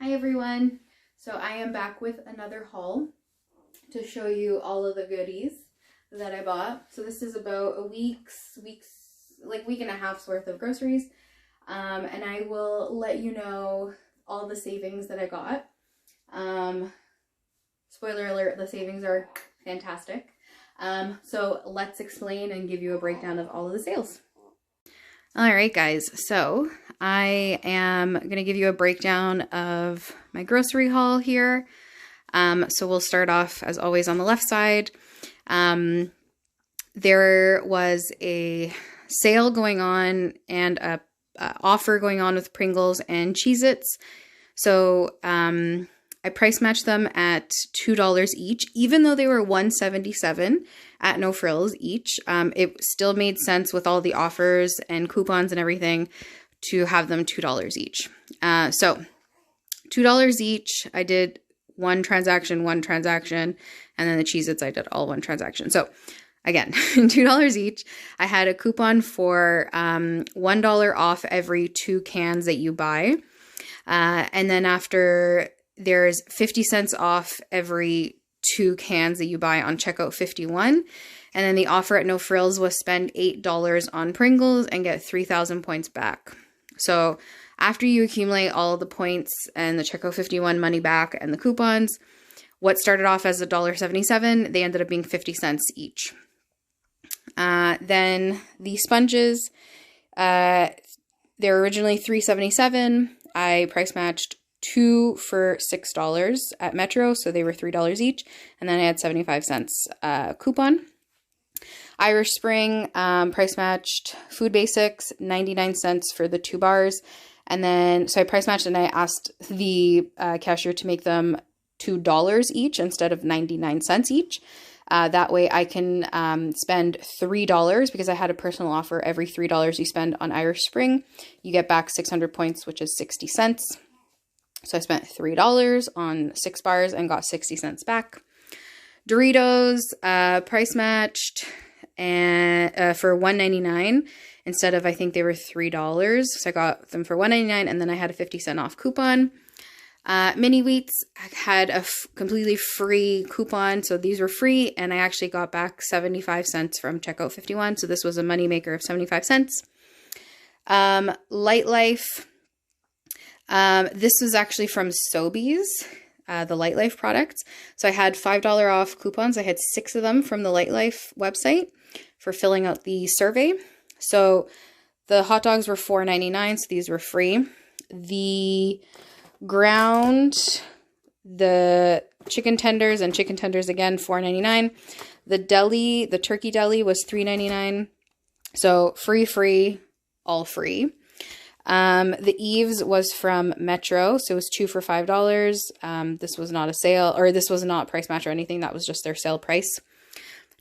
Hi everyone, so I am back with another haul to show you all of the goodies that I bought. So this is about a week and a half's worth of groceries, and I will let you know all the savings that I got. Spoiler alert, the savings are fantastic. So let's explain and give you a breakdown of all of the sales. Alright guys, so I am going to give you a breakdown of my grocery haul here. So we'll start off as always on the left side. There was a sale going on and a offer going on with Pringles and Cheez-Its. So I price matched them at $2 each, even though they were $1.77 at No Frills each. It still made sense with all the offers and coupons and everything to have them $2 each. So $2 each. I did one transaction, and then the Cheez-Its I did all one transaction. So again, $2 each. I had a coupon for $1 off every 2 cans that you buy. And then after, there's 50 cents off every 2 cans that you buy on checkout 51. And then the offer at No Frills was spend $8 on Pringles and get 3,000 points back. So after you accumulate all the points and the checkout 51 money back and the coupons, what started off as $1.77, they ended up being 50 cents each. Then the sponges, they were originally $3.77. I price matched 2 for $6 at Metro, so they were $3 each, and then I had 75 cents coupon. Irish Spring price matched Food Basics, 99 cents for the 2 bars, and then so I price matched and I asked the cashier to make them $2 each instead of 99 cents each. That way I can spend $3 because I had a personal offer. Every $3 you spend on Irish Spring, you get back 600 points, which is 60 cents. So I spent $3 on 6 bars and got 60 cents back. Doritos, price matched and for $1.99 instead of, I think they were $3. So I got them for $1.99 and then I had a 50 cent off coupon. Mini Wheats had a completely free coupon, so these were free, and I actually got back 75 cents from checkout 51, so this was a moneymaker of 75 cents. Light Life, this was actually from Sobeys, the Light Life products. So I had $5 off coupons. I had 6 of them from the Light Life website for filling out the survey. So the hot dogs were $4.99, so these were free. The ground, the chicken tenders again, $4.99. The deli, the turkey deli was $3.99. So free, all free. The Eves was from Metro, so it was 2 for $5. This was not a sale, or this was not price match or anything. That was just their sale price.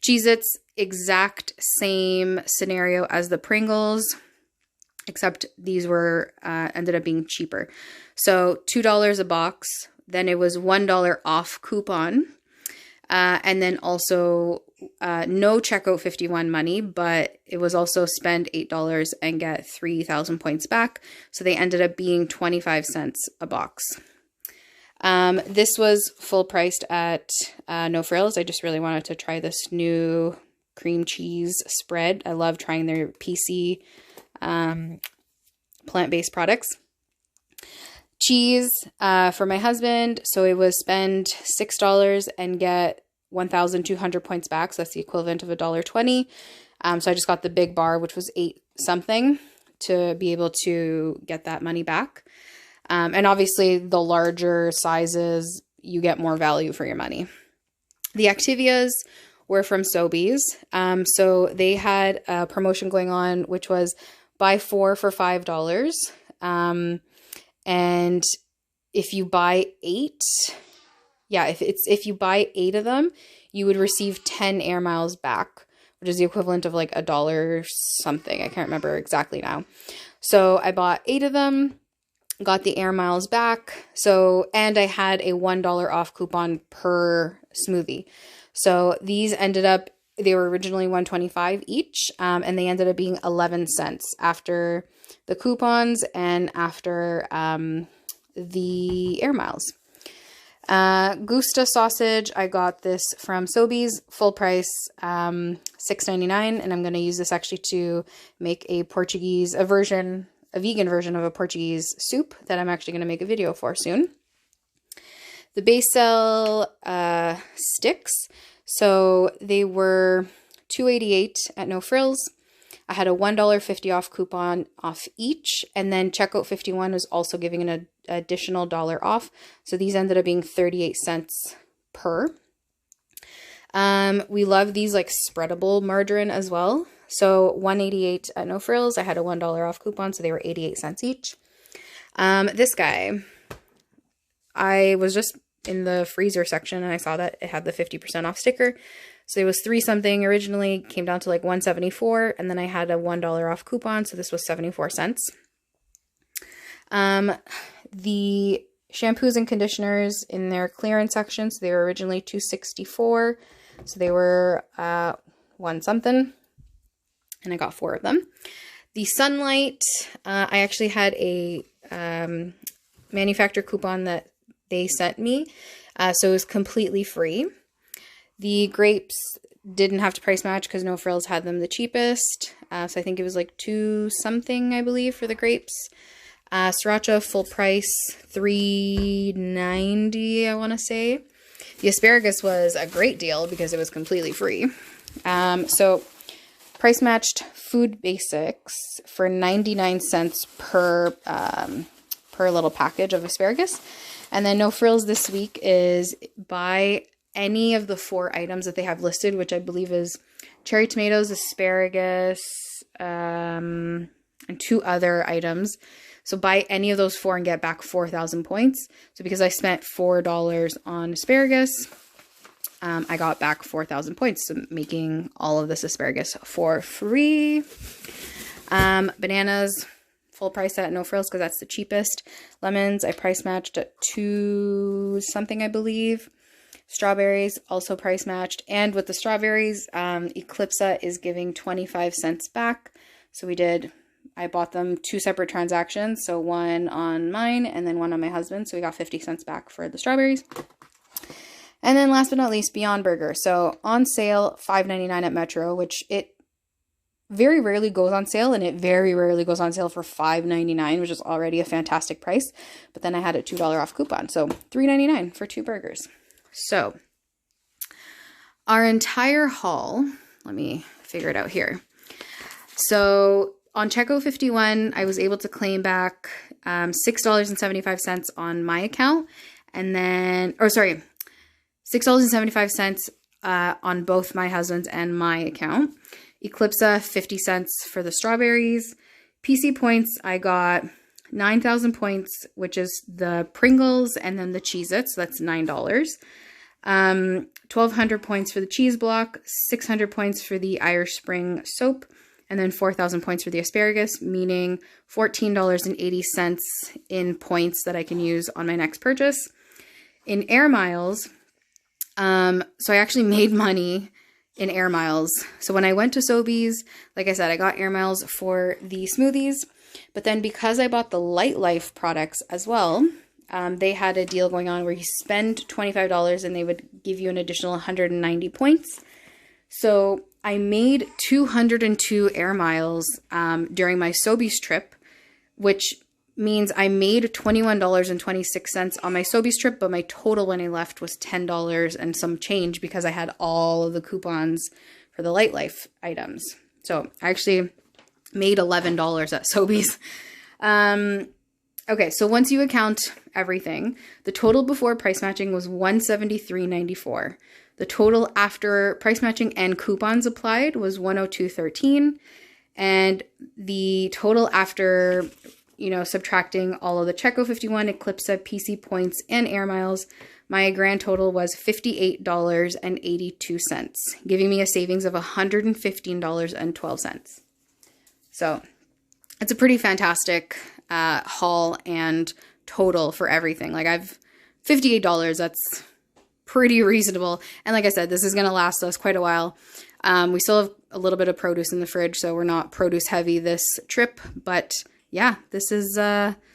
Cheez-Its, exact same scenario as the Pringles, except these were ended up being cheaper. So $2 a box. Then it was $1 off coupon. And then also no checkout 51 money, but it was also spend $8 and get 3,000 points back. So they ended up being 25 cents a box. This was full priced at No Frills. I just really wanted to try this new cream cheese spread. I love trying their PC plant-based products. Cheese for my husband. So it was spend $6 and get 1,200 points back. So that's the equivalent of $1.20. So I just got the big bar, which was 8 something, to be able to get that money back. And obviously the larger sizes, you get more value for your money. The Activias were from Sobeys. So they had a promotion going on, which was buy 4 for $5. And if you buy 8, if you buy 8 of them, you would receive 10 air miles back, which is the equivalent of like $1 something. I can't remember exactly now. So I bought 8 of them, got the air miles back. So, and I had a $1 off coupon per smoothie. So these ended up, they were originally $1.25 each, and they ended up being 11 cents after the coupons and after the air miles. Gusta sausage, I got this from Sobeys, full price, $6.99, and I'm going to use this actually to make a vegan version of a Portuguese soup that I'm actually going to make a video for soon. The basil sticks, so they were $2.88 at No Frills. I had a $1.50 off coupon off each, and then Checkout 51 was also giving an additional $1 off. So these ended up being 38 cents per. We love these like spreadable margarine as well. So $1.88 at No Frills. I had a $1 off coupon, so they were 88 cents each. This guy, I was just in the freezer section and I saw that it had the 50% off sticker. So it was 3 something originally, came down to like $1.74, and then I had a $1 off coupon, so this was 74 cents. The shampoos and conditioners in their clearance section, so they were originally $2.64, so they were 1 something, and I got 4 of them. The Sunlight, I actually had a manufacturer coupon that they sent me, so it was completely free. The grapes didn't have to price match because No Frills had them the cheapest. So I think it was like 2 something, I believe, for the grapes. Sriracha full price, $3.90, I want to say. The asparagus was a great deal because it was completely free. So price matched Food Basics for 99 cents per little package of asparagus. And then No Frills this week is buy any of the 4 items that they have listed, which I believe is cherry tomatoes, asparagus, and 2 other items. So buy any of those 4 and get back 4,000 points. So because I spent $4 on asparagus, I got back 4,000 points, so making all of this asparagus for free. Bananas, full price at No Frills because that's the cheapest. Lemons, I price matched at 2 something, I believe. Strawberries, also price matched. And with the strawberries, Eclipsa is giving 25 cents back. So I bought them 2 separate transactions. So one on mine and then one on my husband. So we got 50 cents back for the strawberries. And then last but not least, Beyond Burger. So on sale, $5.99 at Metro, which it very rarely goes on sale, and it very rarely goes on sale for $5.99, which is already a fantastic price. But then I had a $2 off coupon. So $3.99 for 2 burgers. So our entire haul, let me figure it out here. So on Checkout 51, I was able to claim back $6.75 on my account, and then, $6.75 on both my husband's and my account. Eclipsa, 50 cents for the strawberries. PC points, I got 9,000 points, which is the Pringles and then the Cheez-Its, so that's $9. 1,200 points for the cheese block, 600 points for the Irish Spring soap, and then 4,000 points for the asparagus, meaning $14.80 in points that I can use on my next purchase. In air miles, so I actually made money in air miles. So when I went to Sobeys, like I said, I got air miles for the smoothies, but then because I bought the Light Life products as well, they had a deal going on where you spend $25 and they would give you an additional 190 points. So I made 202 air miles during my Sobeys trip, which means I made $21.26 on my Sobeys trip, but my total when I left was $10 and some change because I had all of the coupons for the Light Life items. So I actually made $11 at Sobeys. Okay, so once you account everything, the total before price matching was $173.94. The total after price matching and coupons applied was $102.13. And the total after, subtracting all of the Checo 51, Eclipse, PC points, and air miles, my grand total was $58.82, giving me a savings of $115.12. So it's a pretty fantastic haul and total for everything. Like $58, that's pretty reasonable. And like I said, this is going to last us quite a while. We still have a little bit of produce in the fridge, so we're not produce heavy this trip, but yeah, this is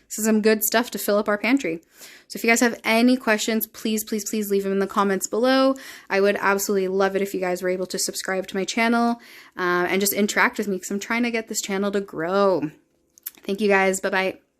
some good stuff to fill up our pantry. So if you guys have any questions, please leave them in the comments below. I would absolutely love it if you guys were able to subscribe to my channel and just interact with me because I'm trying to get this channel to grow. Thank you guys. Bye-bye.